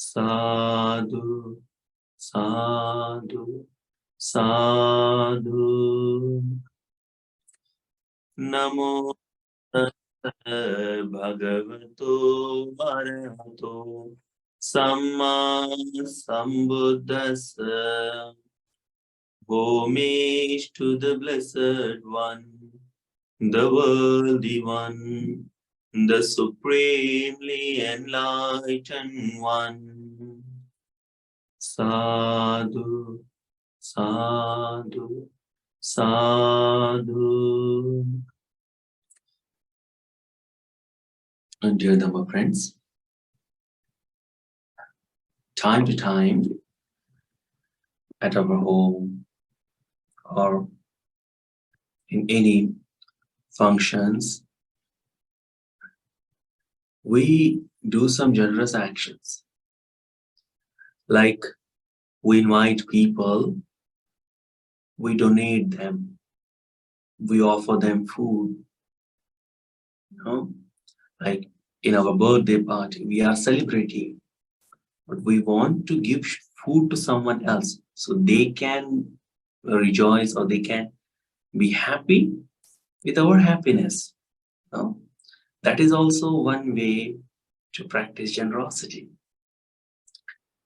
Sadhu, sadhu, sadhu. Namo tassa bhagavato arahato samma sambuddhassa. Homage to the Blessed One, the Worthy One, the Supremely Enlightened One. Sadhu, sadhu, sadhu. And dear Dhamma friends, time to time, at our home or in any functions, we do some generous actions. Like we invite people, we donate them, we offer them food. Like in our birthday party, we are celebrating, but we want to give food to someone else so they can rejoice or they can be happy with our happiness. That is also one way to practice generosity.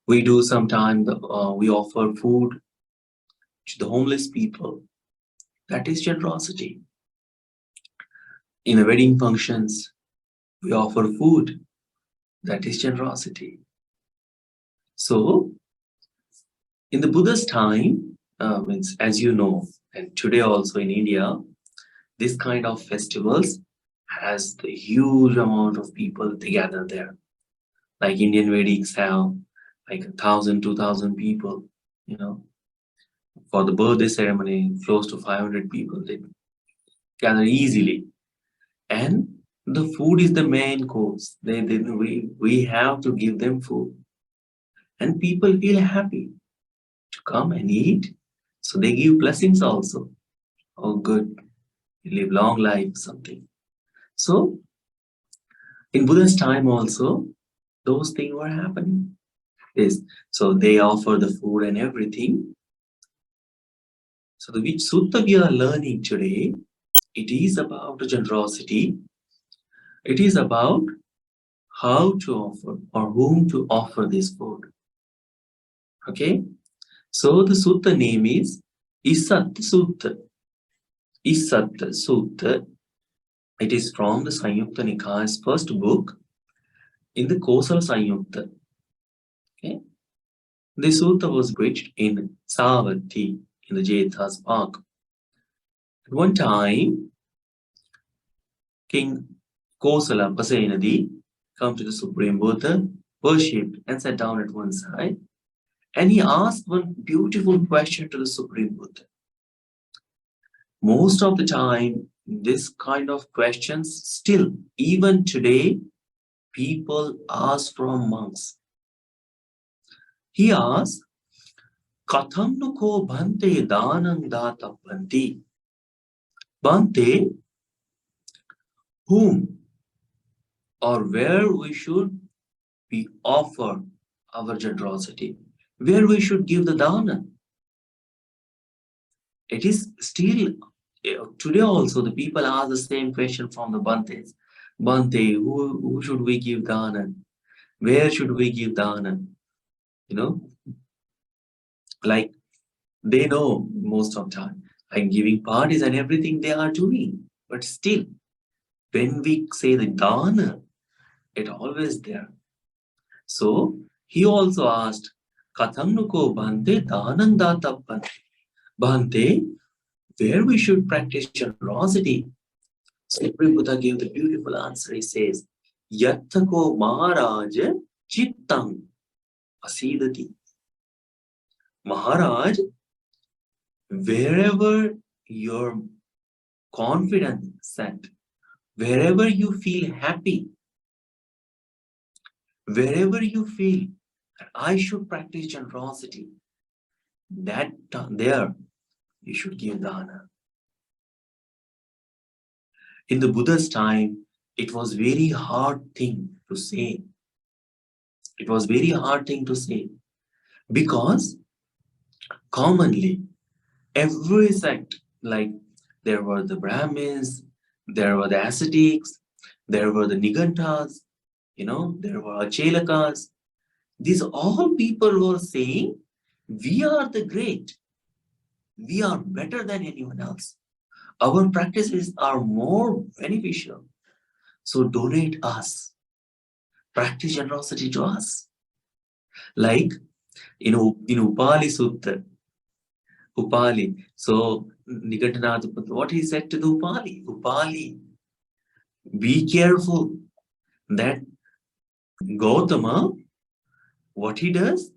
We do sometimes, we offer food to the homeless people. That is generosity. In the wedding functions, we offer food. That is generosity. So, in the Buddha's time, as you know, and today also in India, this kind of festivals has the huge amount of people together there. Like Indian weddings have like 1,000, 2,000 people, For the birthday ceremony, close to 500 people, they gather easily. And the food is the main course. We have to give them food. And people feel happy to come and eat. So they give blessings also. Oh, good. You live long life, something. So, in Buddha's time also, those things were happening. Yes. So they offer the food and everything. So which sutta we are learning today, it is about generosity. It is about how to offer or whom to offer this food. Okay. So the sutta name is Issattasutta. Issattasutta. It is from the Samyutta Nikaya's first book in the Kosala Samyutta. Okay. This sutta was preached in Savatthi in the Jetha's park. At one time, King Kosala Pasenadi come to the Supreme Buddha, worshipped and sat down at one side, and he asked one beautiful question to the Supreme Buddha. Most of the time, this kind of questions still, even today, people ask from monks. He asked, Katham nuko bhante danam data bhanti. Bhante, whom or where we should be offer our generosity, where we should give the dana. It is still, today also the people ask the same question from the Bhantes. Bhante, who should we give dana? Where should we give dana? Like they know most of the time, like giving parties and everything they are doing. But still, when we say the dana, it always there. So he also asked, Katham nuko bhante danam data bhante. Bhante, where we should practice generosity. Supreme Buddha gave the beautiful answer. He says, Yattako Maharaj Chittang Asidati. Maharaj, wherever your confidence set, wherever you feel happy, wherever you feel that I should practice generosity, that there you should give dana. In the Buddha's time, it was very hard thing to say. It was very hard thing to say because commonly every sect, like there were the Brahmins, there were the ascetics, there were the Nigantas, there were Chelakas. These all people were saying, we are the great. We are better than anyone else. Our practices are more beneficial. So donate us. Practice generosity to us. Like, in Upali Sutta, Upali. So, Nikatanath, what he said to the Upali? Upali, be careful that Gautama, what he does,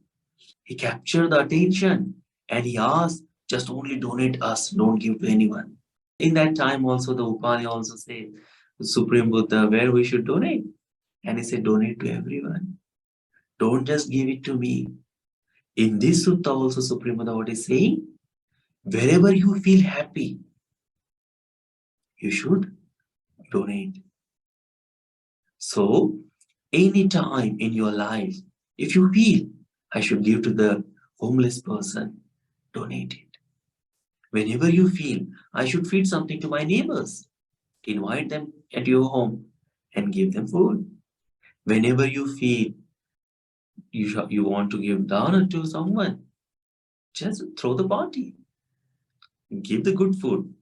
he captures the attention and he asks, just only donate us, don't give to anyone. In that time also, the Upali also said, Supreme Buddha, where we should donate. And he said, donate to everyone. Don't just give it to me. In this sutta also, Supreme Buddha, what is saying? Wherever you feel happy, you should donate. So, any time in your life, if you feel I should give to the homeless person, donate it. Whenever you feel I should feed something to my neighbors, invite them at your home and give them food. Whenever you feel you want to give dana to someone, just throw the party. Give the good food,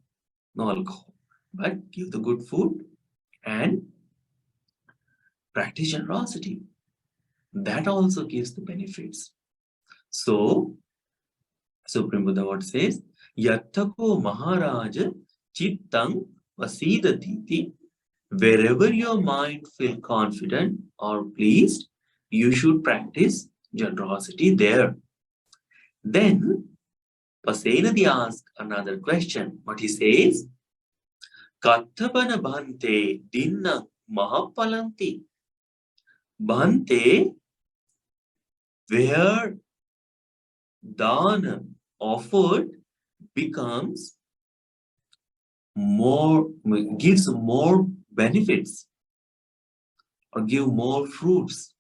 no alcohol, but give the good food and practice generosity. That also gives the benefits. So, Supreme Buddha what says, Yattako Maharaj Chittang Vasidatiti. Wherever your mind feels confident or pleased, you should practice generosity there. Then Pasenadi asks another question. What he says, Kathabana Bhante Dinna Mahapalanti. Bhante, where dana offered becomes more, gives more benefits or give more fruits,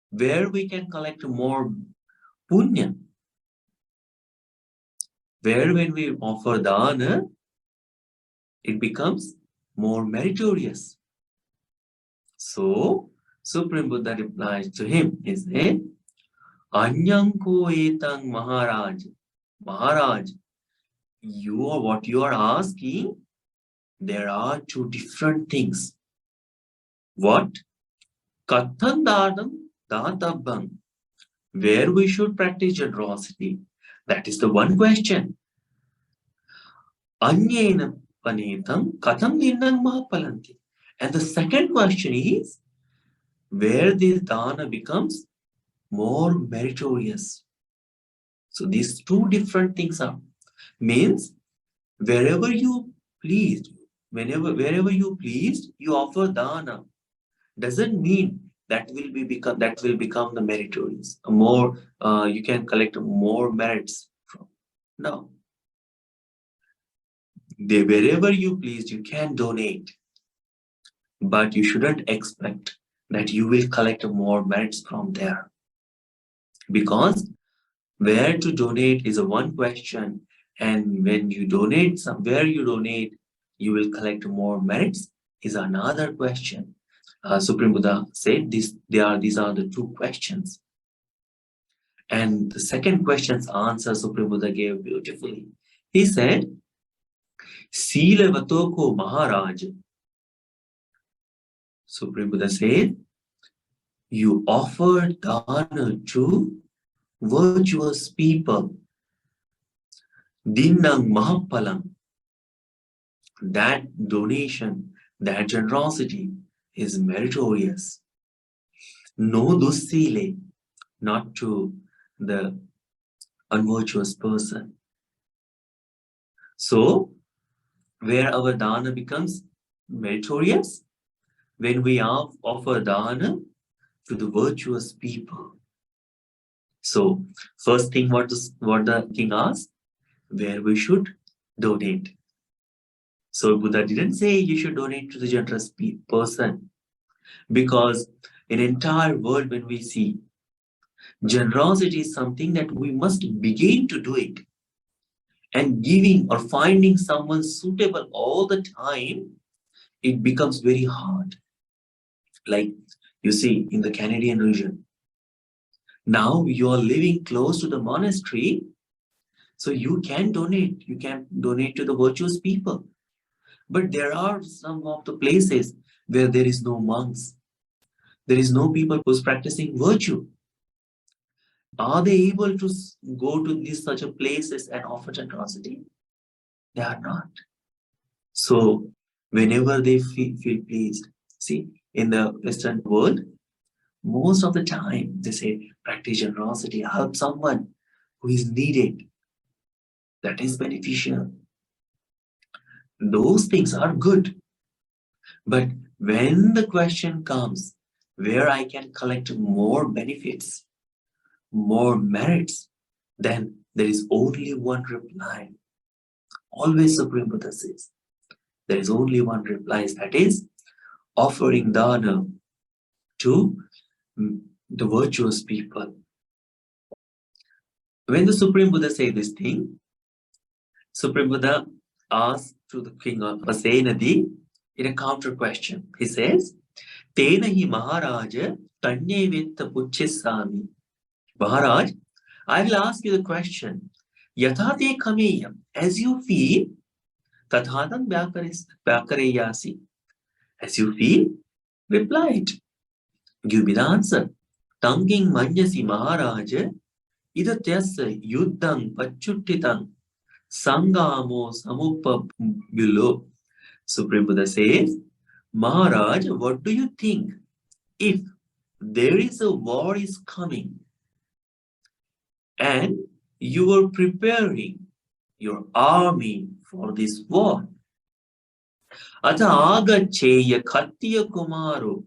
where we can collect more punya, where when we offer dana, it becomes more meritorious. So, Supreme Buddha replies to him, he said, Anyanko etang Maharaj. Maharaj, what you are asking, there are two different things. What? Kathan dadam databam. Where we should practice generosity. That is the one question. Anyena panetam katham ninnang mahapalanti. And the second question is, where this dana becomes more meritorious. So these two different things are. Means, wherever you pleased, wherever you pleased, you offer dana. Doesn't mean that will become the meritorious. More, you can collect more merits from. No. Wherever you pleased, you can donate, but you shouldn't expect that you will collect more merits from there, because where to donate is a one question, and when you donate somewhere you donate, you will collect more merits is another question. Supreme Buddha said these are the two questions. And the second question's answer Supreme Buddha gave beautifully. He said, Sila Vatoko Maharaj. Supreme Buddha said, you offer dana to virtuous people. Dinnang Mahapalam. That donation, that generosity is meritorious. No dussile, not to the unvirtuous person. So, where our dana becomes meritorious? When we offer dana to the virtuous people. So, first thing what the king asked, where we should donate. So, Buddha didn't say you should donate to the generous person, because in entire world, when we see, generosity is something that we must begin to do it. And giving or finding someone suitable all the time, it becomes very hard. Like you see in the Canadian region, now you are living close to the monastery, so you can donate to the virtuous people. But there are some of the places where there is no monks, there is no people who's practicing virtue. Are they able to go to these such a places and offer generosity? They are not. So whenever they feel pleased, see, in the Western world, most of the time they say practice generosity, help someone who is needed. That is beneficial. Those things are good. But when the question comes where I can collect more benefits, more merits, then there is only one reply. Always Supreme Buddha says, there is only one reply, that is offering dana to the virtuous people. When the Supreme Buddha said this thing, Supreme Buddha asked to the king of Pasenadi in a counter question. He says, Tena hi Maharaja Tanye Vitta Puchesami. Maharaj, I will ask you the question. Yathate Kameyam, as you feel, Tathatam Byakareyasi. As you feel, reply it. Give me the answer. Tanging Manyasi Maharaja, Idatyasa Yuddhang Pachutitang Sangamo Samupa below. Supreme Buddha says, Maharaj, what do you think? If there is a war is coming and you are preparing your army for this war, Ata agacheya khattiya kumaro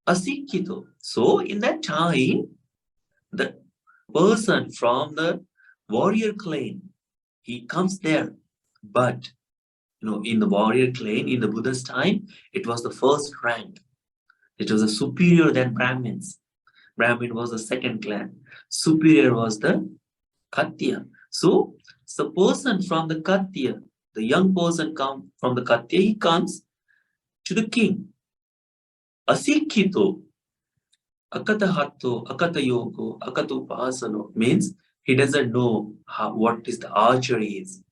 asikkito. So in that time, the person from the warrior clan, he comes there. But in the warrior clan, in the Buddha's time, it was the first rank. It was a superior than Brahmins. Brahmin was the second clan. Superior was the Khattiya. So the person from the Khattiya, the young person come from the Khattiya, he comes to the king. Asikkito, akatahatto, akatayoko, akatupasano means he doesn't know what is the archery is.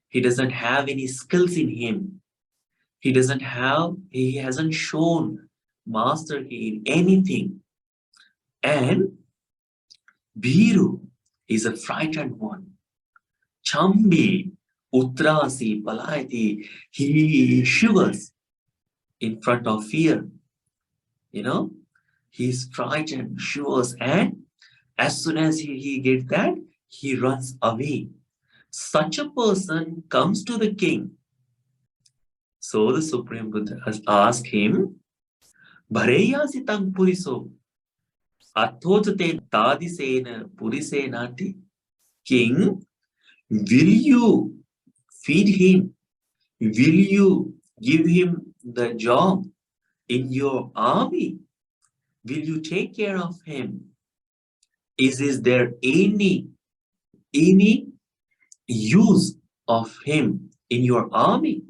He doesn't have any skills in him. He hasn't shown mastery in anything. And Bhiru is a frightened one. Chambi, Utrasi, Palayati, he shivers in front of fear. He's frightened, shivers, and as soon as he gets that, he runs away. Such a person comes to the king. So the Supreme Buddha has asked him, Bhareyasi tang puriso, athotate tadisena purisenati. King, will you feed him? Will you give him the job in your army? Will you take care of him? Is there any use of him in your army?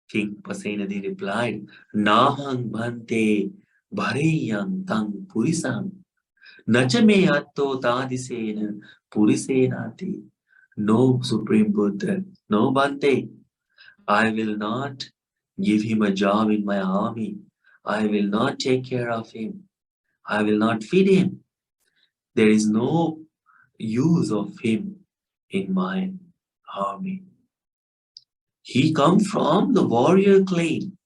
King Pasenadi replied, Nahang bhante bhareyang tang purisam. Nachame atto tadisena purisenati. No, Supreme Buddha, no Bhante. I will not give him a job in my army. I will not take care of him. I will not feed him. There is no use of him in my army. He comes from the warrior clan.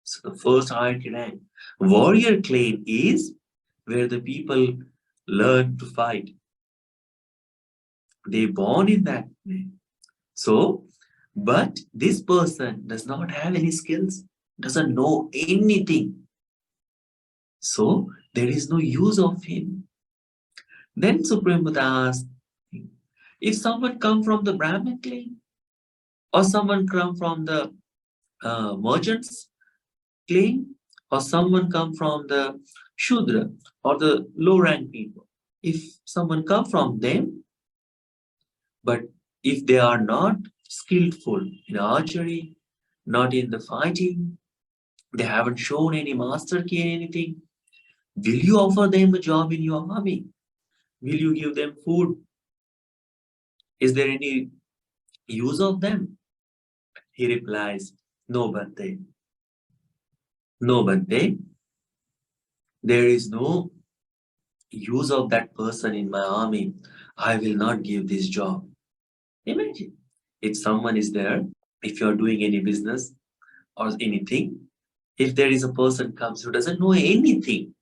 So the first hierarchy rank. Warrior clan is where the people learn to fight. They born in that way. So, but this person does not have any skills, doesn't know anything. So there is no use of him. Then Supreme Buddha asked, if someone come from the Brahmin clan, or someone come from the merchants clan, or someone come from the Shudra or the low rank people. If someone come from them, but if they are not skillful in archery, not in the fighting, they haven't shown any master key in anything, will you offer them a job in your army? Will you give them food? Is there any use of them? He replies, no, Bante. No, Bante. There is no use of that person in my army. I will not give this job. Imagine if someone is there, if you are doing any business or anything, if there is a person comes who doesn't know anything,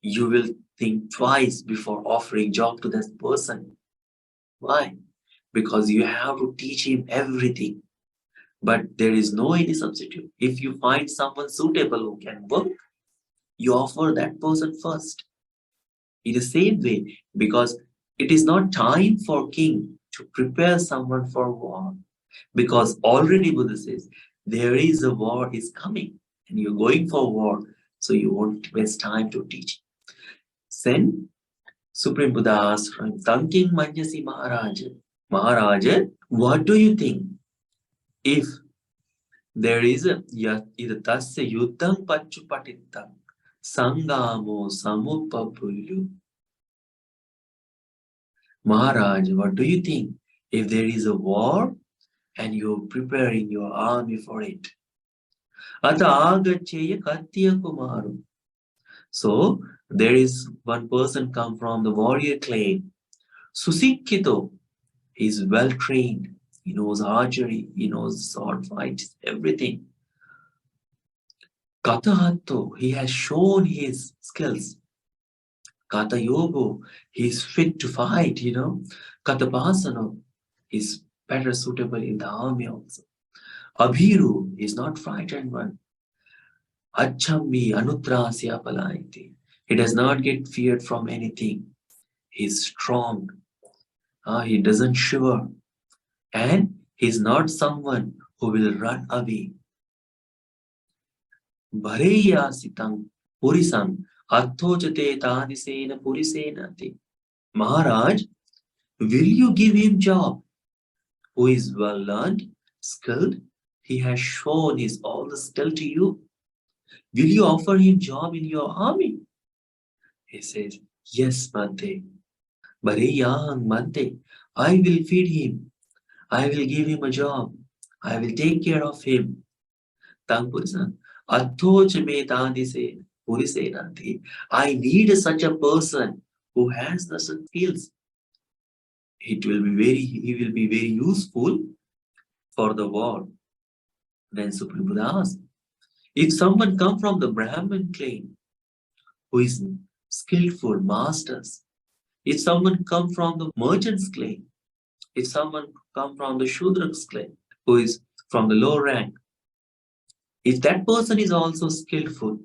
you will think twice before offering job to that person. Why? Because you have to teach him everything. But there is no any substitute. If you find someone suitable who can work, you offer that person first. In the same way, because it is not time for king to prepare someone for war. Because already Buddha says, there is a war is coming and you're going for war, so you won't waste time to teach. Then Supreme Buddha asked from Tanking Manjasi Maharaj, Maharaj, what do you think if there is a Issattasutta Yuddham Pachupatittam Sangamo Samupapulyu? Maharaj, what do you think if there is a war and you're preparing your army for it? Ata agacheya Katya Kumaru. So there is one person come from the warrior clan. Susikkito, he's well trained. He knows archery, he knows sword fights, everything. Katahatto, he has shown his skills. Kata Yogo, he's fit to fight, Katapasana, he's better suitable in the army also. Abhiru is not frightened one. Achambi anutrasya palaiti. He does not get feared from anything. He's strong. He doesn't shiver. And he's not someone who will run away. Bhareya sitang purisam atthojate tadisena purisenati. Maharaj, will you give him job? Who is well learned, skilled? He has shown his all the skill to you. Will you offer him job in your army? He says, yes, Bante. Bhareyang Bante, I will feed him. I will give him a job. I will take care of him. Tangpurisan, Atthoj me tadise purisenati. I need such a person who has the skills. He will be very useful for the war. Then Supreme Buddha asked, if someone come from the Brahmin clan who is skillful masters, if someone come from the merchant's clan, if someone come from the Shudra's clan who is from the low rank, if that person is also skillful,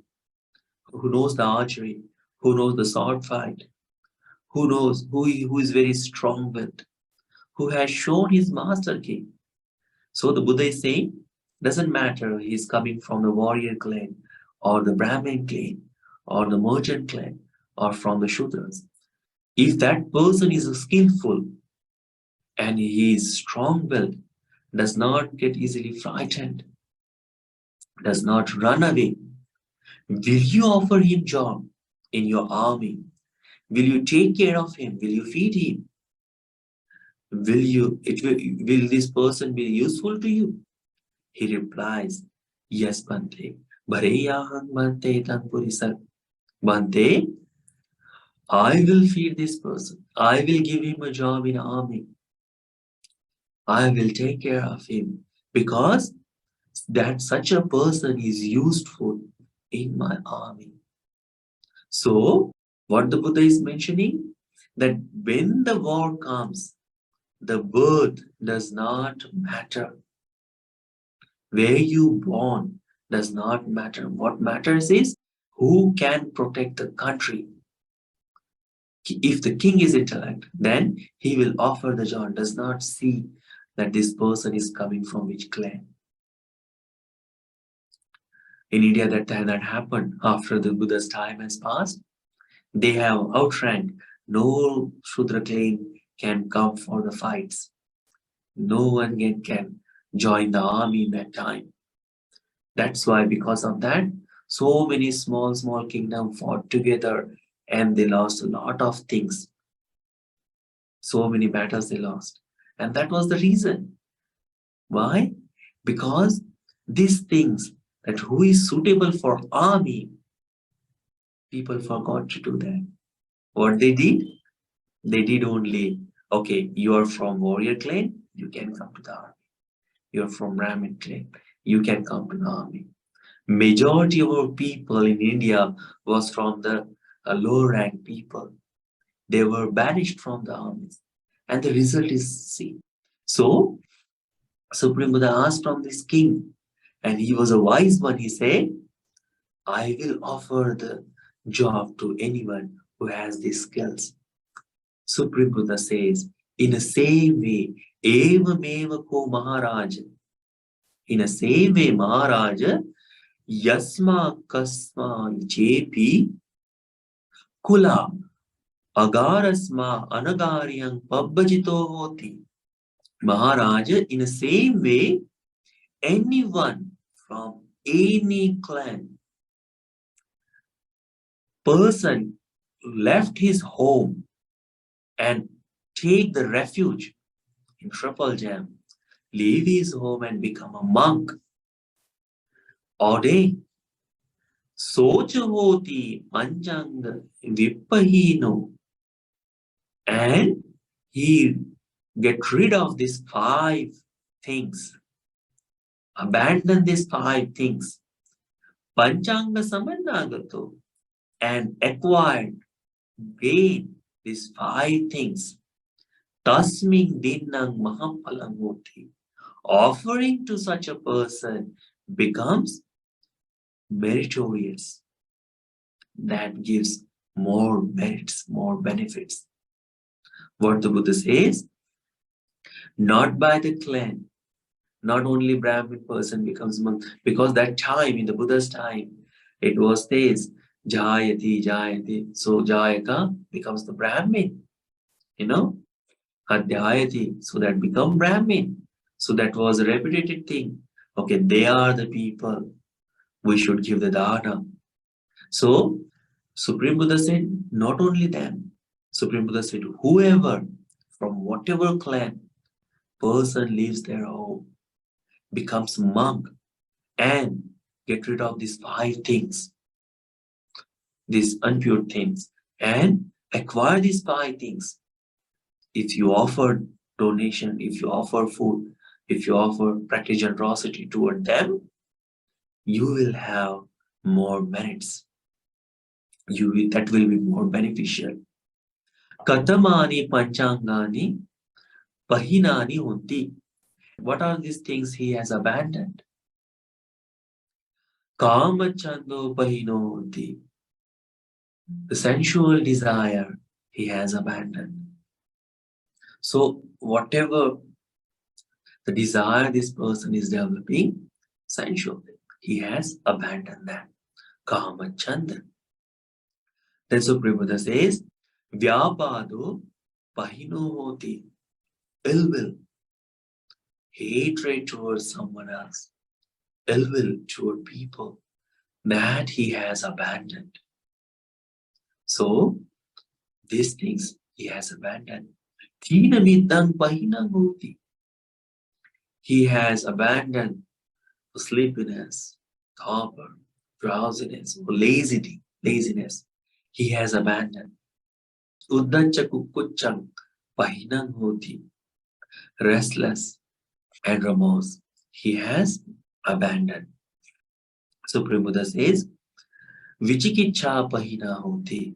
who knows the archery, who knows the sword fight, who is very strong-willed, who has shown his master key. So the Buddha is saying, doesn't matter he's coming from the warrior clan or the Brahmin clan or the merchant clan or from the Shudras. If that person is skillful and he is strong-willed, does not get easily frightened, does not run away, will you offer him job in your army? Will you take care of him? Will you feed him? Will this person be useful to you? He replies, yes, Bante. Bhareyahang Bante Tanpurisat. Bante, I will feed this person. I will give him a job in army. I will take care of him because that such a person is useful in my army. So, what the Buddha is mentioning, that when the war comes, the birth does not matter. Where you born does not matter. What matters is who can protect the country. If the king is intellect, then he will offer the job, does not see that this person is coming from which clan. In India, that time that happened after the Buddha's time has passed, they have outranked. No Shudra claim can come for the fights. No one can join the army in that time. That's why, because of that, so many small kingdoms fought together and they lost a lot of things. So many battles they lost. And that was the reason. Why? Because these things, that who is suitable for army, people forgot to do that. What they did? They did only, okay, you are from warrior clan, you can come to the army. You're from Brahmin clan, you can come to the army. Majority of our people in India was from the lower rank people. They were banished from the armies. And the result is see. So Supreme Buddha asked from this king, and he was a wise one. He said, I will offer the job to anyone who has these skills. Supreme Buddha says, in the same way, eva meva ko Maharaj. In the same way, Maharaj, yasma kasma jepi kula agarasma anagaryang pabbajito hoti. Maharaj, in the same way, anyone from any clan, person left his home and take the refuge in Triple Jam, leave his home and become a monk. Ode sochahoti panchang vippahino, and he get rid of these 5 things, abandon these 5 things, panchanga samanagato, and acquired, gain these 5 things. Tasming dinnang mahapalamoti. Offering to such a person becomes meritorious. That gives more merits, more benefits. What the Buddha says, not by the clan, not only Brahmin person becomes monk, because that time, in the Buddha's time, it was this, Jayati, Jayati. So Jayaka becomes the Brahmin, you know, Adhyayati, so that become Brahmin. So that was a repetitive thing. Okay, they are the people we should give the dana. So Supreme Buddha said, not only them. Supreme Buddha said, whoever from whatever clan person leaves their home, becomes monk, and get rid of these 5 things, these impure things, and acquire these 5 things. If you offer donation, if you offer food, if you offer practice generosity toward them, you will have more merits. That will be more beneficial. Katamani panchangani pahinani hunti. What are these things he has abandoned? Kamachando pahino hunti. The sensual desire he has abandoned. So whatever the desire this person is developing, sensual, he has abandoned that. Kamachanda. Then Supreme Buddha says, Vyapado pahino hoti. Ill will, hatred towards someone else, ill will toward people, that he has abandoned. So these things he has abandoned. Tina vidang pahina hoti. He has abandoned sleepiness, torpor, drowsiness, or laziness. He has abandoned. Uddancha kukkuchang pahinang hoti. Restless and remorse. He has abandoned. Supreme Buddha says, Vichikicha pahina hoti.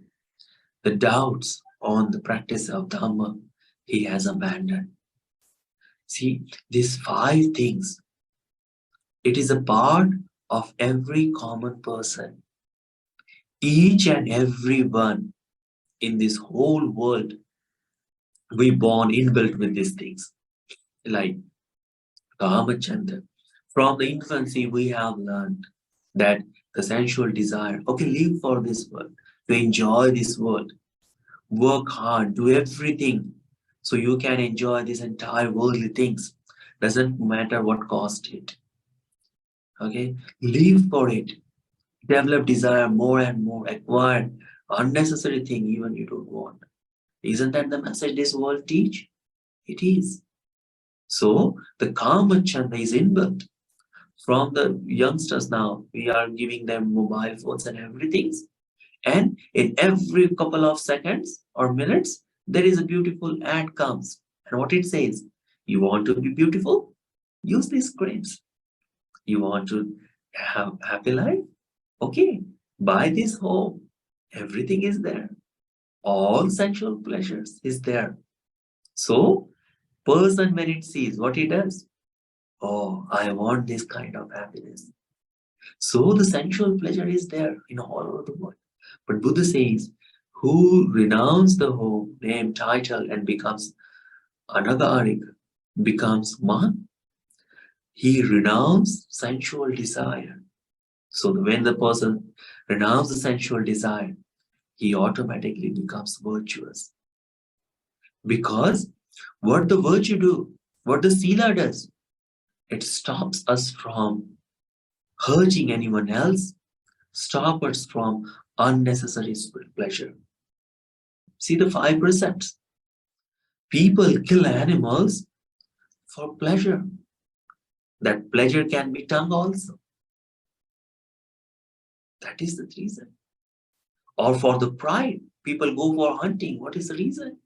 The doubts on the practice of Dhamma, he has abandoned. See, these 5 things, it is a part of every common person. Each and every one in this whole world, we born inbuilt with these things. Like Kamachanda, from the infancy we have learned That the sensual desire, okay, live for this world, to enjoy this world, work hard, do everything so you can enjoy these entire worldly things. Doesn't matter what cost it. Okay, live for it. Develop desire more and more, acquire unnecessary thing even you don't want. Isn't that the message this world teach? It is. So the Kama Chanda is inbuilt. From the youngsters now, we are giving them mobile phones and everything. And in every couple of seconds or minutes, there is a beautiful ad comes. And what it says, you want to be beautiful? Use these creams. You want to have happy life? Okay, buy this home. Everything is there. All sensual pleasures is there. So, person when it sees what he does, oh, I want this kind of happiness. So the sensual pleasure is there in all over the world. But Buddha says, who renounce the home, name, title, and becomes anagarik, becomes man, he renounces sensual desire. So when the person renounces the sensual desire, he automatically becomes virtuous. Because what the virtue do, what the sila does, it stops us from hurting anyone else, stop us from unnecessary pleasure. See the 5 precepts. People kill animals for pleasure. That pleasure can be tongue also. That is the reason. Or for the pride, people go for hunting. What is the reason?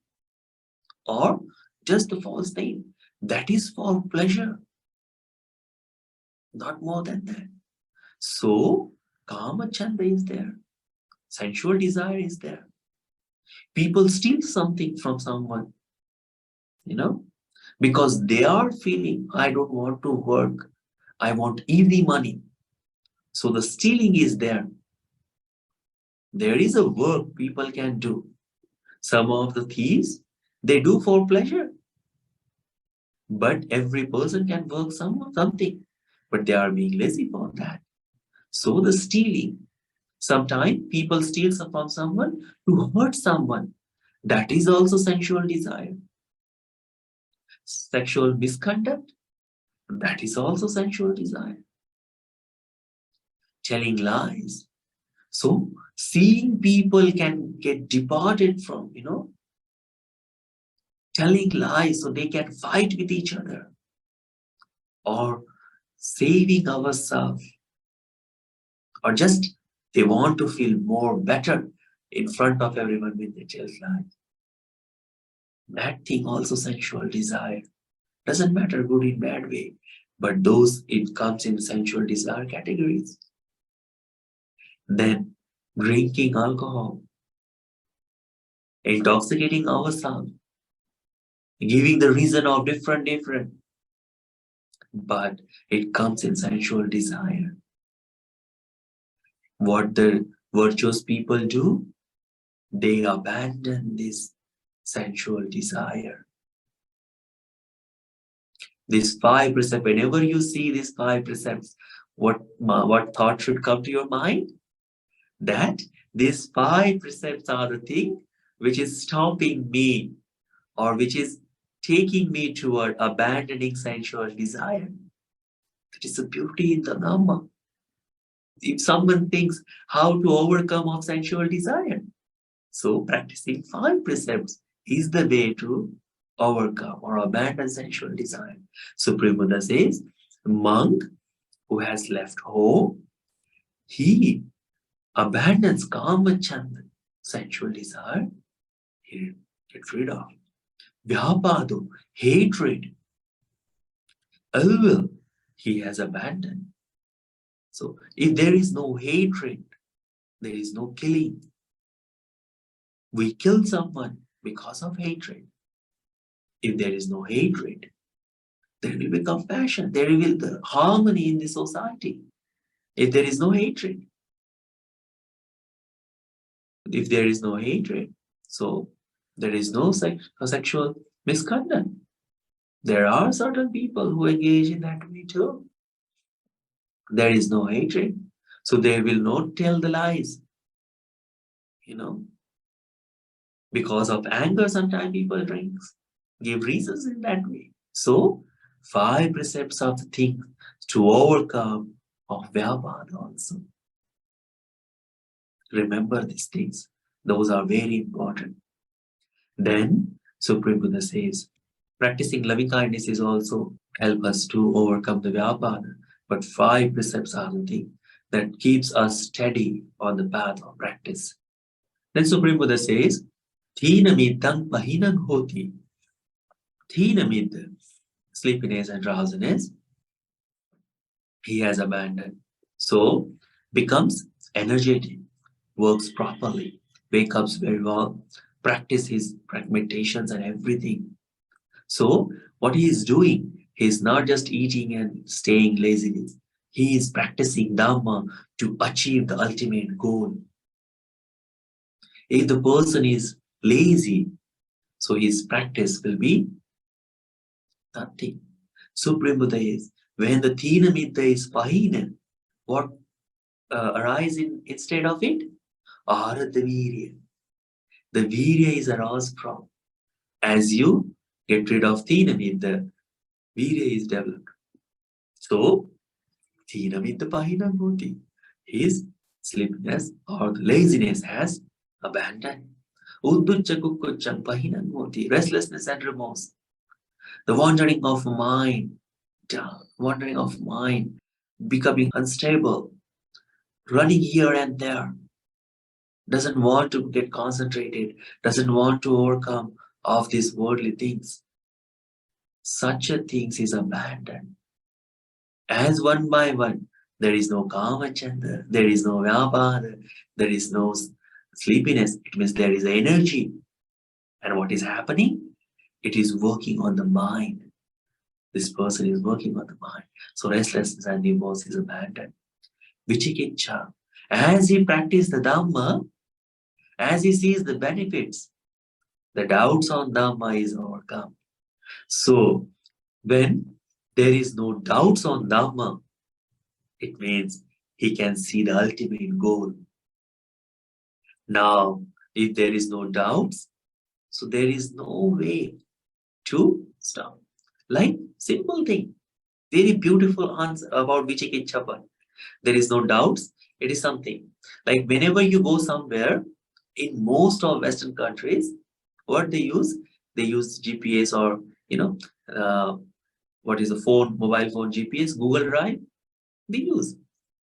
Or just the false name. That is for pleasure. Not more than that. So, Kama Chanda is there. Sensual desire is there. People steal something from someone, because they are feeling, I don't want to work. I want easy money. So the stealing is there. There is a work people can do. Some of the thieves, they do for pleasure. But every person can work something. But they are being lazy for that. So the stealing, sometimes people steal from someone to hurt someone. That is also sensual desire. Sexual misconduct, that is also sensual desire. Telling lies. So seeing people can get departed from, telling lies so they can fight with each other. Or saving ourselves. Or just they want to feel more better in front of everyone when they tell lies. That thing also sensual desire. Doesn't matter good in bad way. But those, it comes in sensual desire categories. Then drinking alcohol, intoxicating ourselves, giving the reason of different, but it comes in sensual desire. What the virtuous people do, they abandon this sensual desire. These 5 precepts, whenever you see these 5 precepts, what thought should come to your mind? That these 5 precepts are the thing which is stopping me, or which is taking me toward abandoning sensual desire. That is the beauty in the Dhamma. If someone thinks how to overcome of sensual desire, so practicing 5 precepts is the way to overcome or abandon sensual desire. Supreme Buddha says, monk who has left home, he abandons Kama Chanda, sensual desire, he gets rid of. Vyapado, hatred, ill will, he has abandoned. So if there is no hatred, there is no killing. We kill someone because of hatred. If there is no hatred, there will be compassion. There will be the harmony in the society. If there is no hatred, so there is no sexual misconduct. There are certain people who engage in that way too. There is no hatred. So they will not tell the lies, you know. Because of anger, sometimes people drinks, give reasons in that way. So, 5 precepts of the things to overcome of Vyapad also. Remember these things. Those are very important. Then, Supreme Buddha says, practicing loving kindness is also help us to overcome the Vyapada. But 5 precepts are the thing that keeps us steady on the path of practice. Then Supreme Buddha says, Thinamidang pahinang hoti. Thinamid, sleepiness and drowsiness, he has abandoned. So becomes energetic, works properly, wake up very well, practice his meditations and everything. So what he is doing, he is not just eating and staying lazily. He is practicing Dhamma to achieve the ultimate goal. If the person is lazy, so his practice will be nothing. Supreme Buddha is when the Thina Mitta is Pahina, what arise instead of it? Arada Virya. The Virya is aroused from. As you get rid of Thina Mitta, Virya is developed. So, Thina Mitta Pahina Bhuti. His sleepiness or the laziness has abandoned. Udducha Kukkucham Pahina Bhuti. Restlessness and remorse. The wandering of mind, becoming unstable, running here and there, doesn't want to get concentrated, doesn't want to overcome of these worldly things. Such a things is abandoned. As one by one, there is no kamachanda, there is no vyapada, there is no sleepiness. It means there is energy. And what is happening? It is working on the mind. This person is working on the mind. So restlessness and remorse is abandoned. Vichikicha. As he practices the Dhamma, as he sees the benefits, the doubts on Dhamma is overcome. So when there is no doubts on Dhamma, it means he can see the ultimate goal. Now, if there is no doubts, so there is no way to stop. Like simple thing, very beautiful answer about Vichikichapa. There is no doubts. It is something like whenever you go somewhere, in most of Western countries, what they use? They use GPS or what is the phone, mobile phone GPS, Google Drive. They use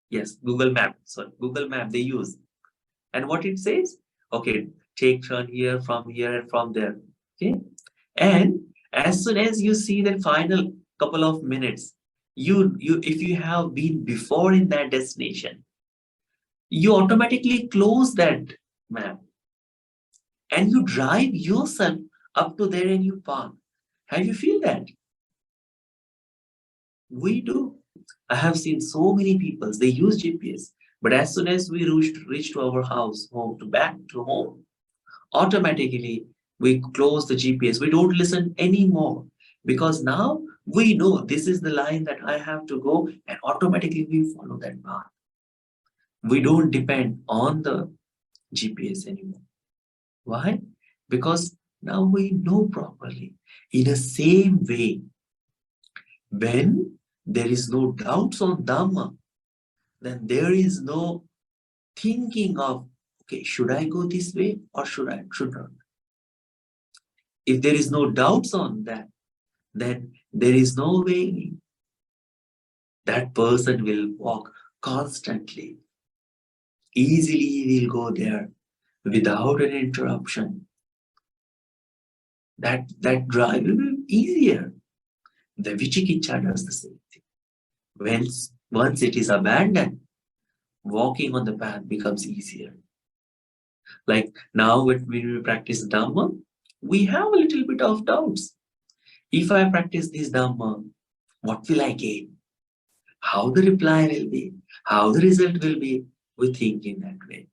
yes, Google Map. Sorry, Google Map they use. And what it says? Okay, take turn here, from here, and from there. Okay, and as soon as you see the final couple of minutes, you if you have been before in that destination, you automatically close that map and you drive yourself up to there and you park. Have you feel that? We do. I have seen so many people, they use GPS, but as soon as we reach to our house, home, to back to home, automatically we close the GPS. We don't listen anymore because now we know this is the line that I have to go and automatically we follow that path. We don't depend on the GPS anymore. Why? Because now we know properly. In the same way, when there is no doubts on Dhamma, then there is no thinking of, okay, should I go this way or should not? If there is no doubts on that, then there is no way that person will walk constantly. Easily he will go there without an interruption. That drive will be easier. The Vichikicha does the same thing. Once it is abandoned, walking on the path becomes easier. Like now when we practice Dhamma, we have a little bit of doubts. If I practice this Dhamma, what will I gain? How the reply will be? How the result will be? We think in that way.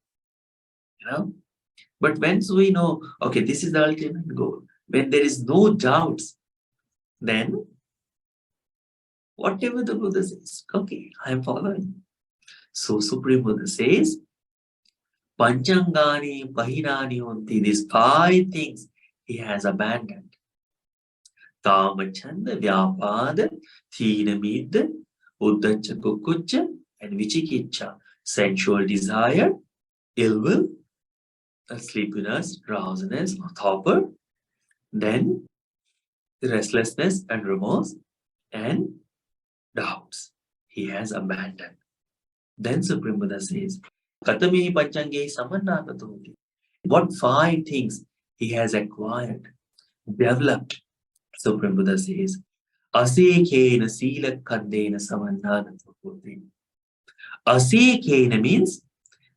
But once we know, okay, this is the ultimate goal, when there is no doubts, then whatever the Buddha says, okay, I am following. So Supreme Buddha says, Panchangani Pahinani Honti, these 5 things he has abandoned. Kamachanda, Vyapad, Thinamid, Uddacha Kukucha, and Vichikicha, sensual desire, ill will, sleepiness, drowsiness, or torpor, then restlessness and remorse, and doubts he has abandoned. Then Supreme Buddha says, Katamihi Panchange Samannagatoti. What 5 things he has acquired, developed? Supreme Buddha says, Asekena Sila Kandena Samannagatoti. Asekena means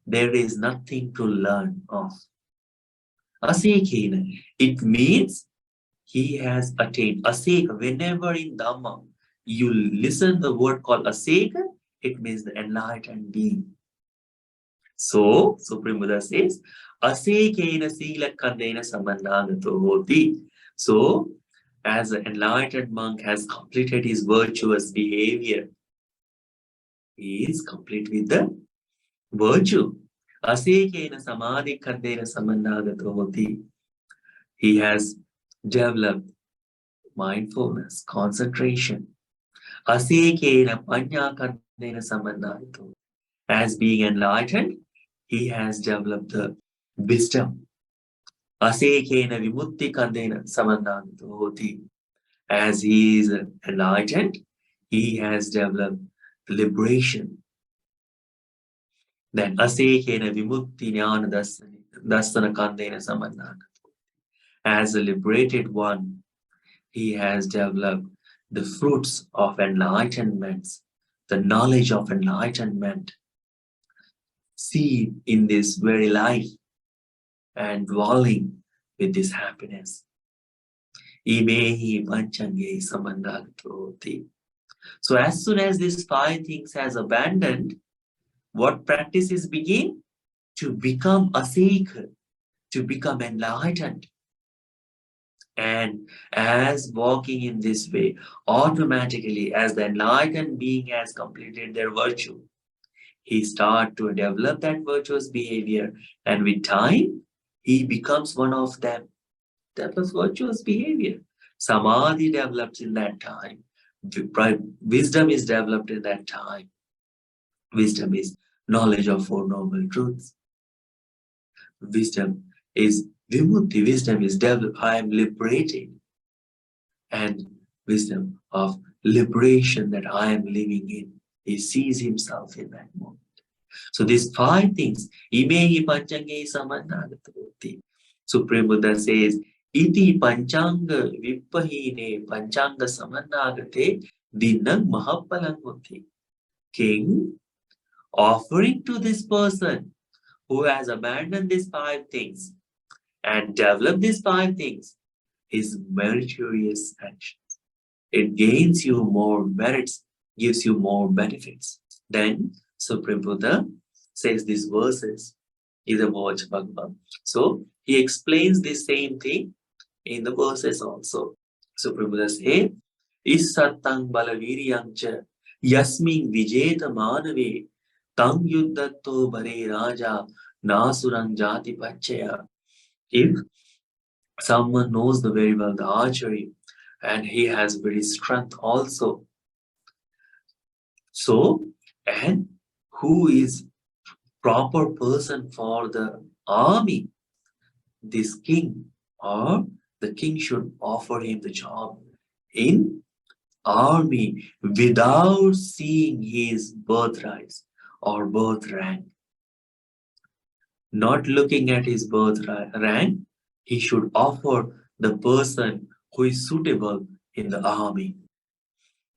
there is nothing to learn of. Asekena, it means he has attained. Aseka, whenever in Dhamma you listen the word called aseka, it means the enlightened being. So, Supreme Buddha says, Asekena sila kandena samannagato hoti. So, as an enlightened monk has completed his virtuous behavior, he is complete with the virtue. Asekena samadhi kandena samannagato hoti. He has developed mindfulness, concentration. Asekena panya kandena samannagato. As being enlightened, he has developed the wisdom. Asekena vimutti kandena samannagato hoti. As he is enlightened, he has developed liberation. Then asekena vimutti jnana dasana kandena samannagato. As a liberated one, he has developed the fruits of enlightenment, the knowledge of enlightenment, see in this very life and dwelling with this happiness. Imehi panchange samandagati. So as soon as these 5 things has abandoned, what practices begin? To become aseka, to become enlightened. And as walking in this way, automatically as the enlightened being has completed their virtue, he starts to develop that virtuous behavior, and with time, he becomes one of them. Develops virtuous behavior. Samadhi develops in that time. Wisdom is developed in that time. Wisdom is knowledge of 4 noble truths. Wisdom is vimutti. Wisdom is developed. I am liberated. And wisdom of liberation that I am living in. He sees himself in that moment. So these 5 things, imehi panchange samannagato. Supreme Buddha says, iti panchanga vippahine panchanga samannagate dinang mahappalanguti. King, offering to this person who has abandoned these 5 things and developed these 5 things is meritorious action. It gains you more merits, gives you more benefits. Then Supreme Buddha says these verses in the Moja Bhagavad. So he explains the same thing in the verses also. Supreme Buddha says, Issatang balaviriyamcha yasming vijeta manave tang yuddhatto bare raja nasurang jati pachaya. If someone knows the very well the archery and he has very strength also, so and who is proper person for the army, this king or the king should offer him the job in army without seeing his birthright or birth rank. Not looking at his birth rank, he should offer the person who is suitable in the army.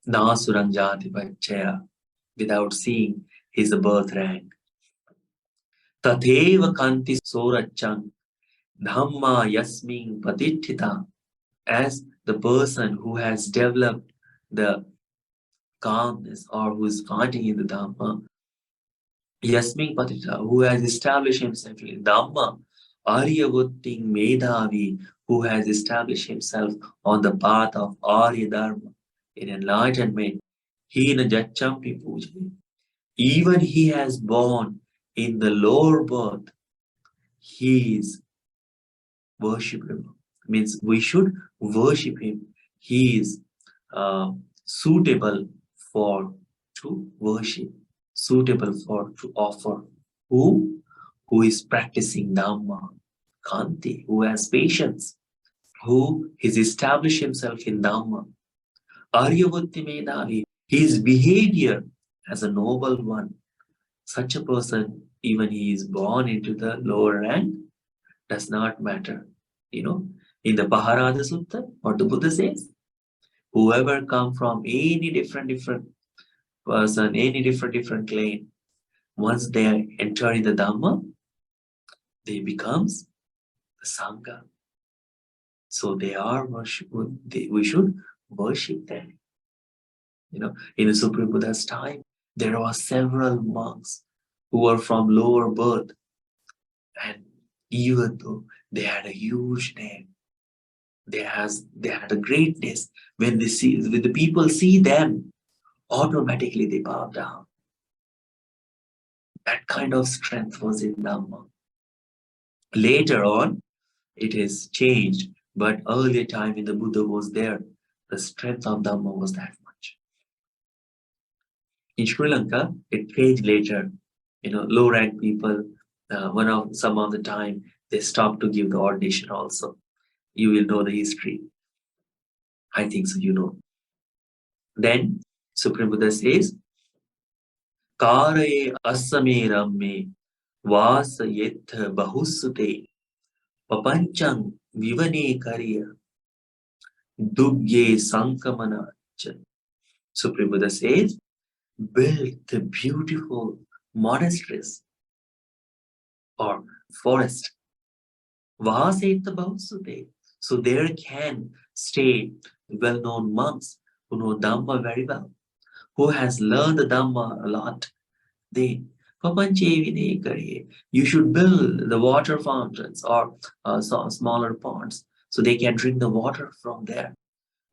Nasuranjati Pachaya, without seeing his birth rank. Tatheva Kanti Sorachang Dhamma Yasmin Patittita, as the person who has developed the calmness or who is fighting in the Dhamma, Yasmin Patittita, who has established himself in Dhamma, Aryavutting Medhavi, who has established himself on the path of Arya Dharma in enlightenment, Hina Jachampi Puja. Even he has born in the lower birth, he is worshipable. Means we should worship him. He is uh, suitable for to worship, suitable for to offer. Who? Who is practicing Dhamma, Kanti, who has patience, who has established himself in Dhamma. Aryavatti Medavi, his behavior as a noble one. Such a person, even he is born into the lower rank, does not matter. You know, in the Paharada Sutta, what the Buddha says, whoever come from any different person, any different lane, once they enter in the Dhamma, they becomes the Sangha. So they are worship. We should worship them. You know, in the Supreme Buddha's time, there were several monks who were from lower birth, and even though they had a huge name, they had a greatness. When the people see them, automatically they bow down. That kind of strength was in Dhamma. Later on, it is changed, but earlier time when the Buddha was there, the strength of Dhamma was that much. In Sri Lanka, it changed later. You know, low rank people, some of the time, they stopped to give the ordination also. You will know the history. I think so, you know. Then Supreme Buddha says, Karaye asame ramme vasa yeth bahusute papanchang vivane kariya dugye sankamana. Supreme Buddha says, build the beautiful monasteries or forest. Vasa bahusute. So there can stay well-known monks who know Dhamma very well, who has learned the Dhamma a lot. They you should build the water fountains or smaller ponds so they can drink the water from there.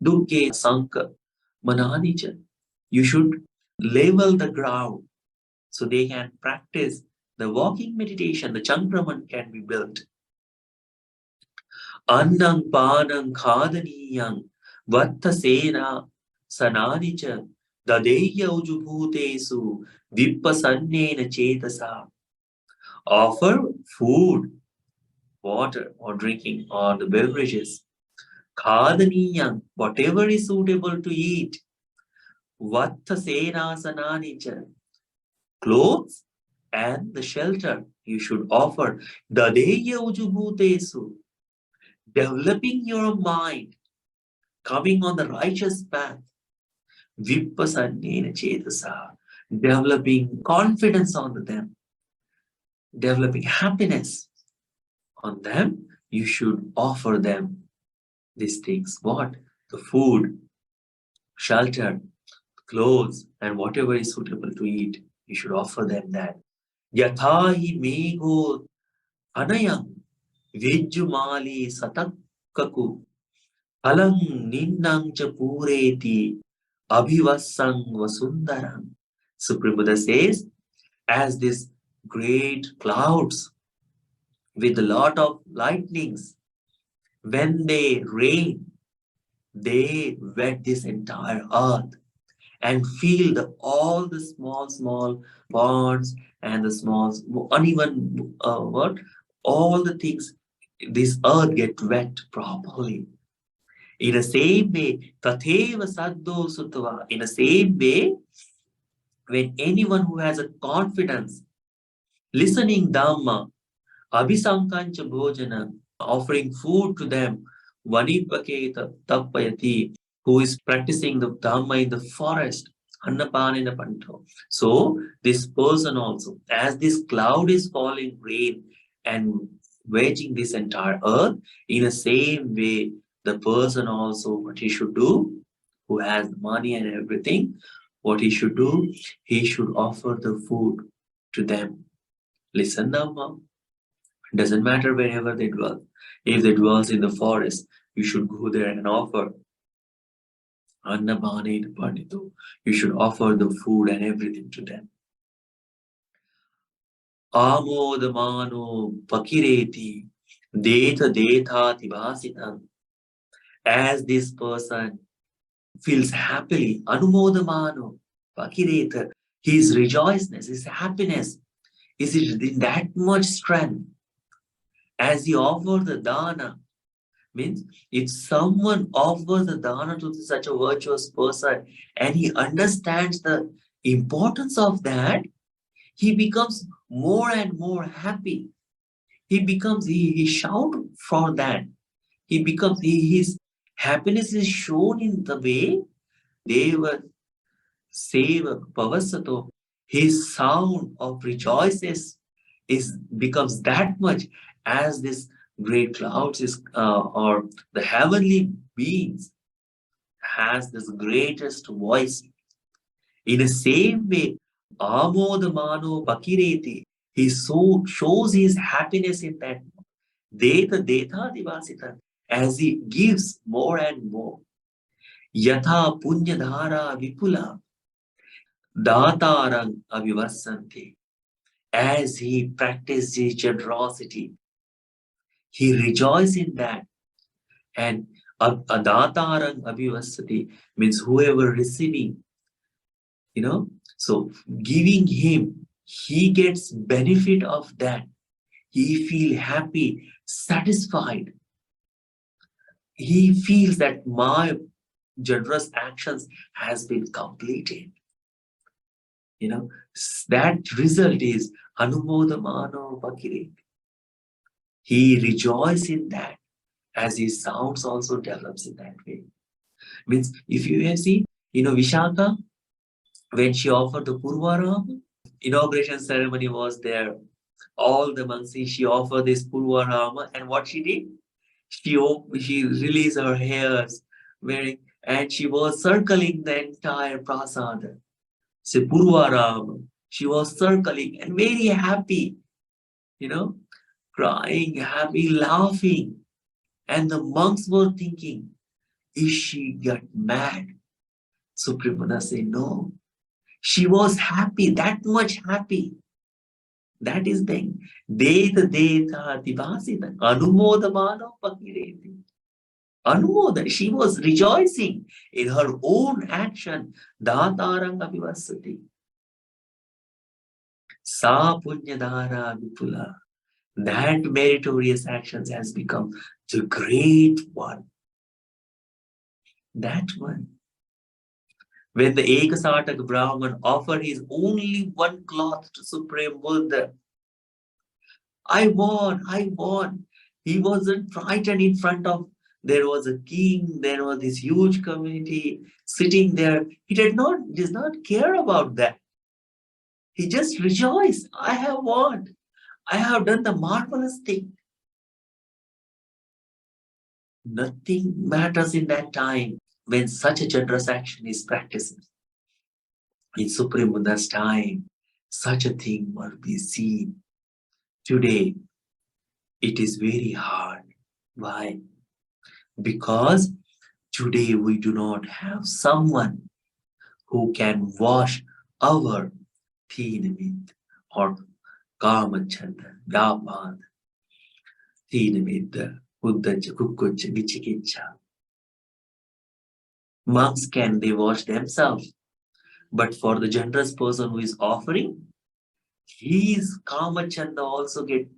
Dukke sanka mananicha. You should level the ground so they can practice the walking meditation. The chankraman can be built. Annang panang khadaniyang vatta sena sananicha dadeya ujubhutesu vippasannena chetasa. Offer food, water, or drinking, or the beverages. Khadaniyam, whatever is suitable to eat. Vattha senasananicha, clothes and the shelter you should offer. Dadeya ujubhutesu, developing your mind, coming on the righteous path. Vippasannena chetasa, developing confidence on them, developing happiness on them, you should offer them these things. What? The food, shelter, clothes, and whatever is suitable to eat, you should offer them that. Yathahi mego anayam vijjumali satakkaku alang ninnang cha pureti abhivassang vasundaram. Supreme Buddha says, as these great clouds with a lot of lightnings, when they rain, they wet this entire earth and feel all the small ponds and the small uneven what all the things. This earth get wet properly. In the same way, tatheva saddo sutva. In the same way, when anyone who has a confidence, listening Dhamma, abhisankancha bhojana, offering food to them, vanipaketa tappayati, who is practicing the Dhamma in the forest, annapanena panto. So this person also, as this cloud is falling rain and wedging this entire earth, in the same way, the person also, what he should do, who has money and everything, what he should do, he should offer the food to them. Listen, Dhamma. Doesn't matter wherever they dwell. If they dwell in the forest, you should go there and offer. Annabhani Pandito. You should offer the food and everything to them. Amodamano pakireti deta deta tibasitam. As this person feels happily, anumodamano pakireta, his rejoicedness, his happiness is in that much strength as he offers the dana. Means if someone offers the dana to such a virtuous person and he understands the importance of that, he becomes more and more happy. He shout for that. His happiness is shown in the way Deva Seva Pavasato. His sound of rejoices is becomes that much as this great clouds is or the heavenly beings has this greatest voice. In the same way, Amodamano Bakireti, he so shows his happiness in that Deta Divasita, as he gives more and more. Yatha Punyadhara Vipula, Datarang Avivasante, as he practices his generosity, he rejoices in that. And Datarang Avivasati means whoever receiving, so giving him, he gets benefit of that. He feel happy, satisfied. He feels that my generous actions has been completed. That result is Anumodamano Bakire. He rejoices in that as his sounds also develops in that way. Means if you have seen, Vishaka, when she offered the Purvarama, inauguration ceremony was there. All the monks, she offered this Purvarama, and what she did? She released her hairs, and she was circling the entire prasad. Say Purvarama. She was circling and very happy, crying, happy, laughing. And the monks were thinking, is she got mad? Supremana said, no. She was happy, that much happy. That is the Deta Deta Divasita Anumodamano Pakireti. Anumodan, she was rejoicing in her own action. Dataranga Vivasati. Sa Punyadara Vipula. That meritorious actions has become the great one. That one. When the Ekasatak Brahman offered his only one cloth to Supreme Buddha, I won. He wasn't frightened in front of, there was a king, there was this huge community sitting there. He does not care about that. He just rejoiced. I have won. I have done the marvelous thing. Nothing matters in that time when such a generous action is practiced. In Supreme Buddha's time, such a thing will be seen. Today, it is very hard. Why? Because today we do not have someone who can wash our teenamid or kamachanda, yapad, teenamid, uddacha, kukkucha, vichikicha. Monks can they wash themselves, but for the generous person who is offering, his kamachanda also get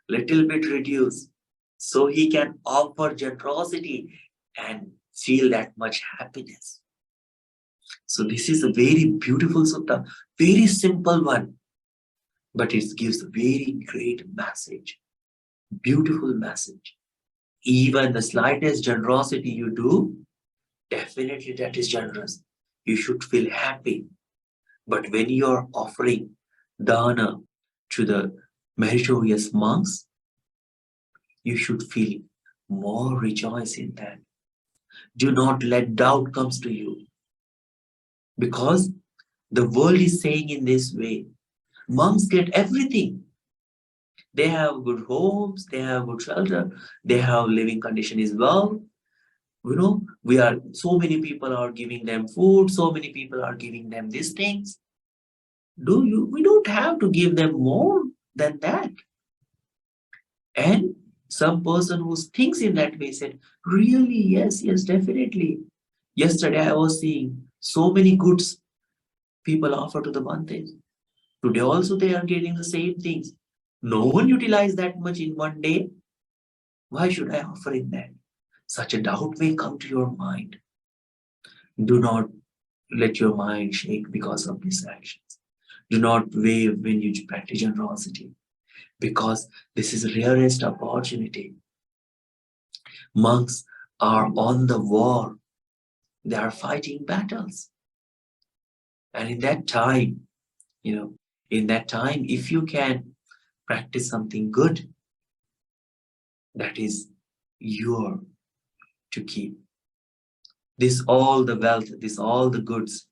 little bit reduced, so he can offer generosity and feel that much happiness. So this is a very beautiful sutta, very simple one, but it gives a very great message, beautiful message. Even the slightest generosity you do, definitely that is generous. You should feel happy. But when you are offering dana to the meritorious monks, you should feel more rejoice in that. Do not let doubt comes to you. Because the world is saying in this way, monks get everything. They have good homes, they have good shelter, they have living condition as well. So many people are giving them food, so many people are giving them these things. We don't have to give them more. than that. And some person who thinks in that way said, really, yes, yes, definitely. Yesterday I was seeing so many goods people offer to the Bhantes. Today also they are getting the same things. No one utilized that much in one day. Why should I offer in that? Such a doubt may come to your mind. Do not let your mind shake because of these actions. Do not wave when you practice generosity, because this is the rarest opportunity. Monks are on the war. They are fighting battles. And in that time, in that time, if you can practice something good, that is your to keep. This all the wealth, this all the goods,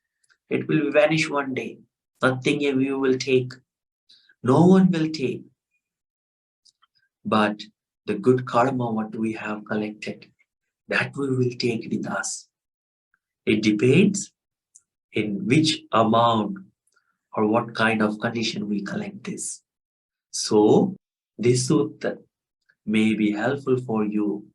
it will vanish one day. Nothing you will take. No one will take. But the good karma, what we have collected, that we will take with us. It depends in which amount or what kind of condition we collect this. So, this sutta may be helpful for you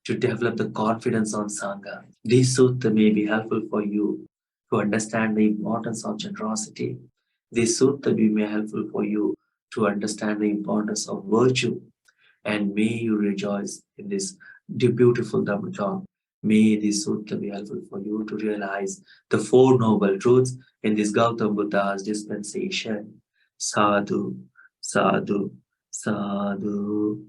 to develop the confidence on Sangha. This sutta may be helpful for you to understand the importance of generosity. This sutta may be helpful for you to understand the importance of virtue. And may you rejoice in this beautiful Dhamma talk. May this sutta be helpful for you to realize the Four Noble Truths in this Gautam Buddha's dispensation. Sadhu, sadhu, sadhu.